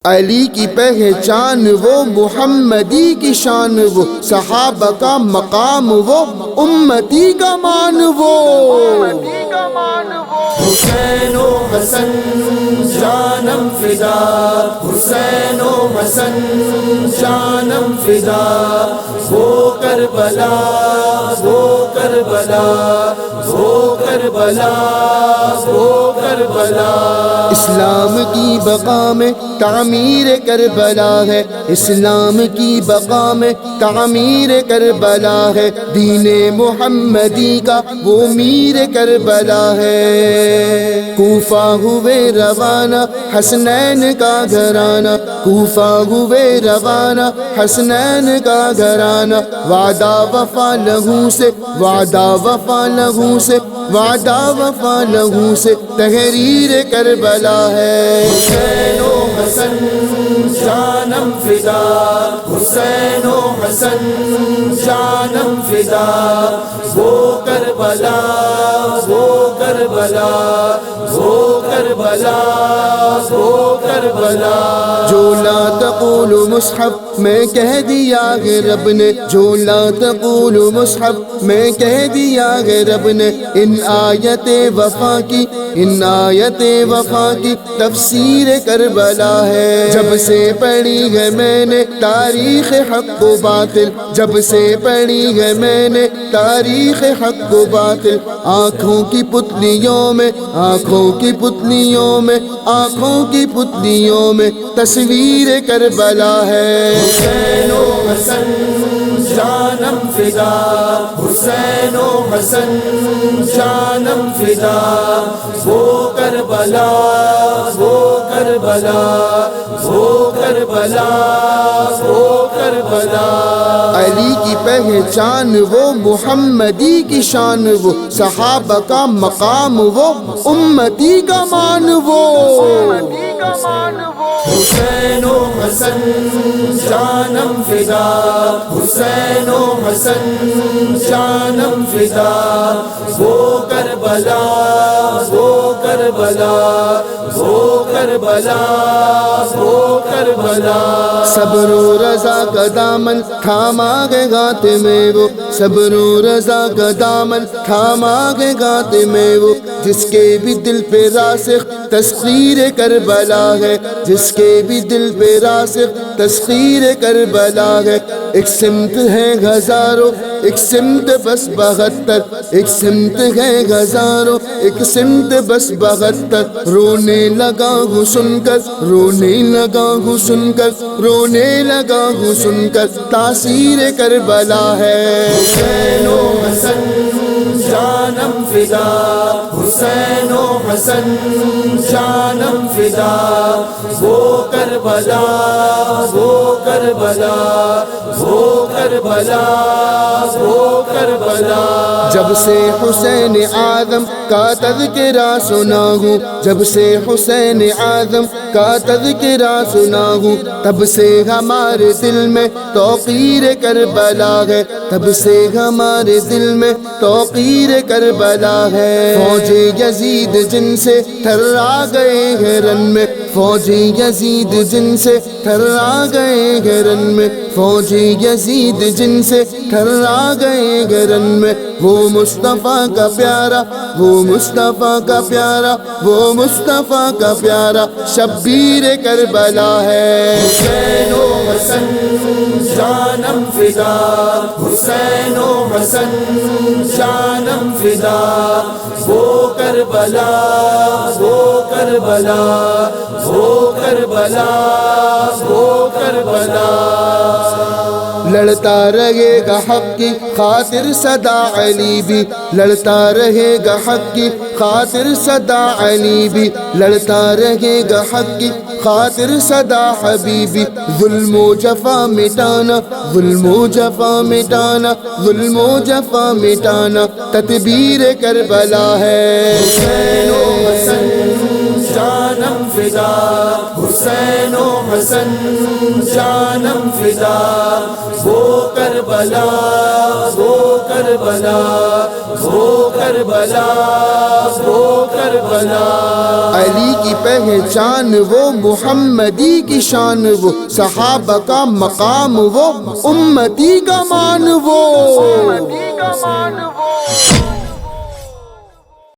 علی کی پہچان وہ، محمدی کی شان وہ، صحابہ کا مقام وہ، امتی کا مان وہ۔ حسین و حسن جانم فدا، حسین و حسن جانم فدا، وہ کربلا وہ کربلا وہ کربلا وہ کربلا۔ اسلام کی بقا میں تعمیر کربلا ہے، اسلام کی بقا میں تعمیر کربلا ہے، دین محمدی کا وہ میر کربلا ہے۔ کوفہ ہوئے روانہ حسنین کا گھرانہ، کوفہ ہوئے روانہ حسنین کا گھرانہ، وعدہ وفا لہو سے، وعدہ وفا لہو سے، وعدہ وفا لہو سے تحریر کربلا ہے۔ حسین و حسن جانم فدا، حسین و حسن جانم فدا، وہ کربلا وہ کربلا وہ کربلا وہ کربلا۔ جو لا تقول مصحف میں کہہ دیا ہے رب نے، جو لا تقول مصحف میں کہہ دیا ہے رب نے، ان آیت وفا کی، ان آیت وفا کی تفسیر کربلا ہے۔ جب سے پڑھی ہے میں نے تاریخ حق و باطل، جب سے پڑھی ہے میں نے تاریخ حق و باطل، آنکھوں کی پتلیوں میں، آنکھوں کی پتلیوں میں، آنکھوں کی پتلیوں میں تصویر کربلا ہے۔ حسین و حسن جانم فدا، حسین و حسن جانم فدا، وہ کربلا وہ کربلا وہ کربلا وہ کربلا۔ علی کی پہچان وہ، محمدی کی شان وہ، صحابہ کا مقام وہ، امتی کا مان وہ۔ حسین و حسن جانم فدا، حسین و حسن جانم فدا، وہ کربلا وہ کربلا وہ کربلا وہ کربلا۔ صبر و رضا کا دامن تھاما گے گات میں وہ، صبر و رضا کا دامن تھاما گے گات میں وہ، جس کے بھی دل پہ راسخ تسخیر کربلا ہے، جس کے بھی دل پہ راسخ تسخیر کربلا ہے۔ ایک سمت ہے ہزاروں، ایک سمت بس 72، ایک سمت ہے ہزاروں، ایک سمت بس 72، رونے لگا ہوں سن کر، رونے لگا ہوں سن کر، رونے لگا ہوں سن کر تاثیر کربلا ہے۔ حسین و حسن جانم فدا، حسین و حسن جانم فدا، وہ کربلا وہ کربلا وہ کربلا وہ کربلا۔ جب سے حسین اعظم کا تذکرہ سنا ہوں، جب سے حسین اعظم کا تذکرہ سنا ہوں، تب سے ہمارے دل میں توقیر کربلا ہے، تب سے ہمارے دل میں توقیر کربلا ہے۔ فوج یزید جن سے تھرا گئے ہیں رن میں، فوج یزید جن سے تھرا گئے ہیں رن میں، فوج یزید جن سے تھرا گئے ہیں رن میں، وہ مصطفیٰ کا پیارا، وہ مصطفیٰ کا پیارا، وہ مصطفیٰ کا پیارا شبیر کربلا ہے۔ حسین و حسن جانم فدا، حسین و حسن جانم فدا، وہ کربلا وہ کربلا وہ کربلا وہ کربلا۔ لڑتا رہے گا حق کی خاطر سدا علی بھی، لڑتا رہے گا حق کی خاطر سدا علی بھی، لڑتا رہے گا حق کی خاطر سدا حبیبی، ظلم و جفا مٹانا، ظلم و جفا مٹانا، ظلم و جفا مٹانا تدبیر کربلا ہے۔ حسین و حسن جانم فدا، حسین و حسن جانم فدا، وہ کربلا وہ کربلا وہ کربلا وہ کربلا علی کی پہچان وہ، محمدی کی شان وہ، صحابہ کا مقام وہ، امتی کا مان وہ۔